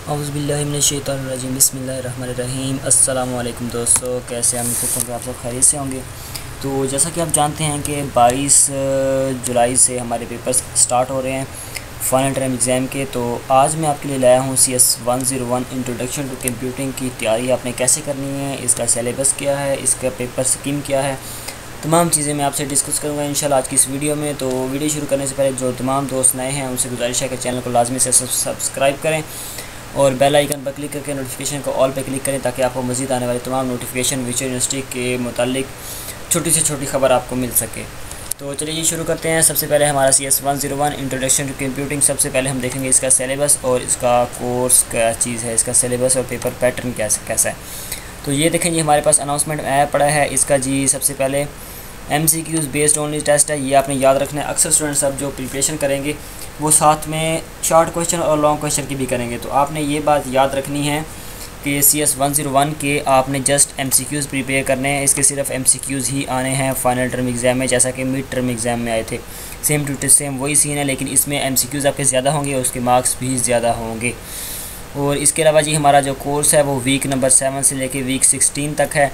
औज़ुबिल्लाहिमिनश्शैतानिर्रजीम बिस्मिल्लाहिर्रहमानिर्रहीम। अस्सलामु अलैकुम दोस्तों, कैसे हम करते हैं आप सब खैरियत से होंगे। तो जैसा कि आप जानते हैं कि 22 जुलाई से हमारे पेपर्स स्टार्ट हो रहे हैं फाइनल टर्म एग्ज़ाम के। तो आज मैं आपके लिए लाया हूँ CS101 इंट्रोडक्शन टू कंप्यूटिंग की तैयारी आपने कैसे करनी है, इसका सिलेबस क्या है, इसका पेपर स्कीम क्या है, तमाम चीज़ें मैं आपसे डिस्कस करूँगा इंशाल्लाह आज की इस वीडियो में। तो वीडियो शुरू करने से पहले जो तमाम दोस्त नए हैं उनसे गुजारिश है कि चैनल को लाजमी से सब्सक्राइब करें और बेल आइकन पर क्लिक करके नोटिफिकेशन को ऑल पे क्लिक करें ताकि आपको मज़ीद आने वाली तमाम नोटिफिकेशन विचुअल यूनिवर्सिटी के मुतालिक छोटी से छोटी खबर आपको मिल सके। तो चलिए ये शुरू करते हैं। सबसे पहले हमारा CS101 इंट्रोडक्शन टू कंप्यूटिंग। सबसे पहले हम देखेंगे इसका सिलेबस और इसका कोर्स क्या चीज़ है, इसका सिलेबस और पेपर पैटर्न कैसा है। तो ये देखें जी, हमारे पास अनाउंसमेंट आया पड़ा है इसका जी। सबसे पहले MCQs बेस्ड ओनली टेस्ट है, ये आपने याद रखना है। अक्सर स्टूडेंट्स अब जो प्रिपरेशन करेंगे वो साथ में शॉर्ट क्वेश्चन और लॉन्ग क्वेश्चन की भी करेंगे। तो आपने ये बात याद रखनी है कि CS101 के आपने जस्ट MCQs प्रिपेयर करने हैं, इसके सिर्फ MCQs ही आने हैं फाइनल टर्म एग्ज़ाम में, जैसा कि मिड टर्म एग्ज़ाम में आए थे। सेम टू सेम वही सीन है, लेकिन इसमें MCQs आपके ज़्यादा होंगे और उसके मार्क्स भी ज़्यादा होंगे। और इसके अलावा जी हमारा जो कोर्स है वो वीक नंबर 7 से लेके वीक 16 तक है।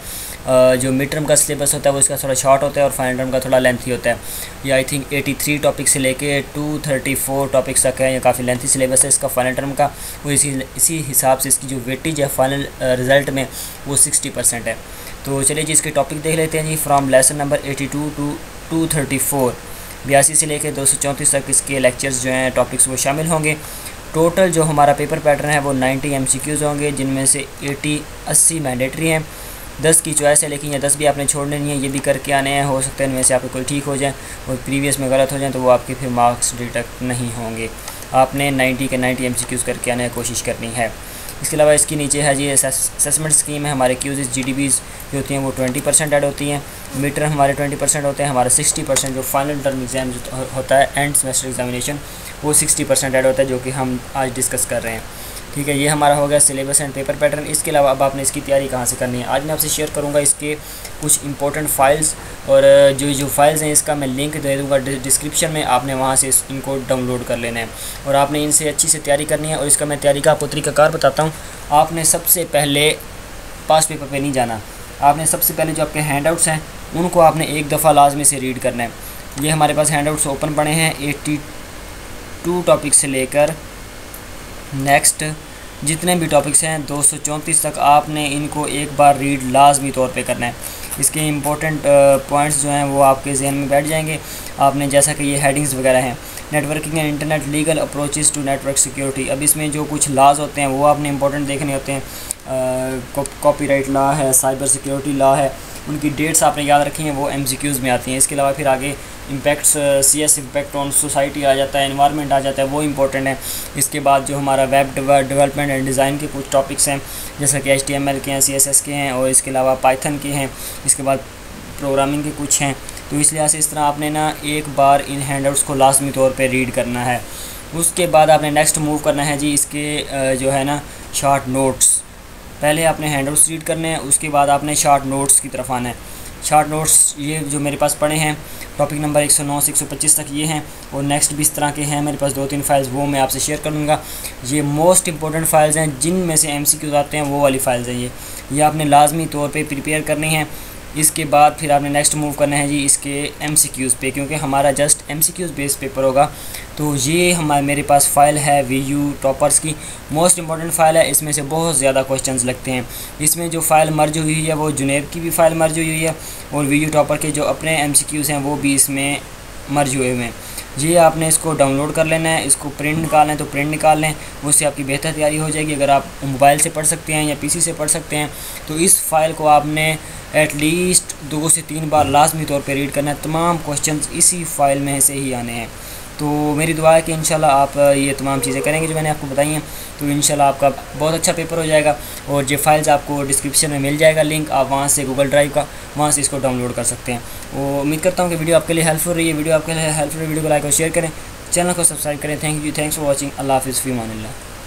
जो मिड टर्म का सिलेबस होता है वो इसका थोड़ा शॉर्ट होता है और फाइनल टर्म का थोड़ा लेंथी होता है। ये आई थिंक 83 टॉपिक से लेके 234 टॉपिक्स तक है। ये काफ़ी लेंथी सिलेबस है इसका फाइनल टर्म का। वो इसी हिसाब से इसकी जो वेटेज है फाइनल रिज़ल्ट में वो 60% है। तो चलिए जी इसके टॉपिक देख लेते हैं जी। फ्राम लेसन नंबर 82 टू 234, 82 से लेकर 234 तक इसके लेक्चर्स जो हैं टॉपिक्स वो शामिल होंगे। टोटल जो हमारा पेपर पैटर्न है वो 90 MCQs होंगे, जिनमें से 80 मैंडेटरी हैं, 10 की चॉइस है, लेकिन ये 10 भी आपने छोड़ने नहीं है, ये भी करके आने हैं। हो सकता है इनमें से आपके कोई ठीक हो जाए और प्रीवियस में गलत हो जाए तो वो आपके फिर मार्क्स डिडक्ट नहीं होंगे। आपने 90 के 90 MCQs करके आने की कोशिश करनी है। इसके अलावा इसके नीचे है जी असेसमेंट स्कीम है। हमारे क्यूज़ GDBs जो होती हैं वो 20% ऐड होती हैं, मिड टर्म हमारे 20% होते हैं, हमारा 60% जो फाइनल टर्म एग्ज़ाम जो होता है एंड सेमेस्टर एग्जामिनेशन वो 60% ऐड होता है, जो कि हम आज डिस्कस कर रहे हैं। ठीक है, ये हमारा हो गया सिलेबस एंड पेपर पैटर्न। इसके अलावा अब आपने इसकी तैयारी कहाँ से करनी है, आज मैं आपसे शेयर करूँगा इसके कुछ इंपॉर्टेंट फाइल्स, और जो फाइल्स हैं इसका मैं लिंक दे दूँगा डिस्क्रिप्शन में, आपने वहाँ से इनको डाउनलोड कर लेना है और आपने इनसे अच्छी से तैयारी करनी है। और इसका मैं तैयारी का आपको तरीकाकार बताता हूँ। आपने सबसे पहले पास्ट पेपर पे नहीं जाना, आपने सबसे पहले जो आपके हैंडआउट्स हैं उनको आपने एक दफ़ा लाजमी से रीड करना है। ये हमारे पास हैंडआउट्स ओपन पड़े हैं 82 टॉपिक से लेकर नेक्स्ट जितने भी टॉपिक्स हैं 234 तक आपने इनको एक बार रीड लाजमी तौर पे करना है। इसके इम्पोर्टेंट पॉइंट्स जो हैं वो आपके जहन में बैठ जाएंगे। आपने जैसा कि ये हेडिंग्स वगैरह हैं, networking and internet legal approaches to network security. अब इसमें जो कुछ लॉज होते हैं वो आपने इंपॉर्टेंट देखने होते हैं। कॉपीराइट लॉ है, साइबर सिक्योरिटी लॉ है, उनकी डेट्स आपने याद रखी हैं, वो MCQs में आती हैं। इसके अलावा फिर आगे impacts CS impact on society आ जाता है, एनवायरनमेंट आ जाता है, वो इंपॉर्टेंट है। इसके बाद जो हमारा वेब डेवलपमेंट एंड डिज़ाइन के कुछ टॉपिक्स हैं, जैसा कि HTML के हैं, CSS के हैं, और इसके अलावा पाइथन के हैं, इसके बाद प्रोग्रामिंग के कुछ हैं। तो इस लिहाज से इस तरह आपने ना एक बार इन हैंडआउट्स को लाजमी तौर पर रीड करना है। उसके बाद आपने नेक्स्ट मूव करना है जी इसके जो है ना शॉर्ट नोट्स। पहले आपने हैंडआउट्स रीड करने हैं, उसके बाद आपने शॉर्ट नोट्स की तरफ आना है। शॉर्ट नोट्स ये जो मेरे पास पड़े हैं टॉपिक नंबर 109 से 125 तक ये हैं, और नेक्स्ट भी इस तरह के हैं मेरे पास 2-3 फाइल्स, वो मैं आपसे शेयर करूँगा। ये मोस्ट इंपॉर्टेंट फाइल्स हैं, जिनमें से MCQs आते हैं वो वाली फाइल्स हैं। ये आपने लाजमी तौर पे प्रिपेयर करनी है। इसके बाद फिर आपने नेक्स्ट मूव करना है जी इसके MCQs पे, क्योंकि हमारा जस्ट MCQs बेस्ड पेपर होगा। तो ये मेरे पास फ़ाइल है VU टॉपर्स की, मोस्ट इंपॉर्टेंट फ़ाइल है। इसमें से बहुत ज़्यादा क्वेश्चंस लगते हैं। इसमें जो फ़ाइल मर्ज हुई है वो जुनेब की भी फ़ाइल मर्ज हुई है, और VU टॉपर के जो अपने MCQs हैं वो भी इसमें मर्ज हुए हुए हैं। ये आपने इसको डाउनलोड कर लेना है, इसको प्रिंट निकालना है तो प्रिंट निकाल लें, उससे आपकी बेहतर तैयारी हो जाएगी। अगर आप मोबाइल से पढ़ सकते हैं या PC से पढ़ सकते हैं तो इस फ़ाइल को आपने एटलीस्ट 2 से 3 बार लाजमी तौर पे रीड करना है। तमाम क्वेश्चंस इसी फ़ाइल में से ही आने हैं। तो मेरी दुआ है कि इंशाल्लाह आप ये तमाम चीज़ें करेंगे जो मैंने आपको बताई हैं, तो इंशाल्लाह आपका बहुत अच्छा पेपर हो जाएगा। और ये फाइल्स आपको डिस्क्रिप्शन में मिल जाएगा लिंक, आप वहाँ से गूगल ड्राइव का वहाँ से इसको डाउनलोड कर सकते हैं। वो उम्मीद करता हूँ कि वीडियो आपके लिए हेल्पफुल रही है। वीडियो आपके लिए हेल्पफुल, वीडियो को लाइक और शेयर करें, चैनल को सब्सक्राइब करें। Thanks for watching. अल्लाह हाफ़िज़, फ़ी अमानिल्लाह।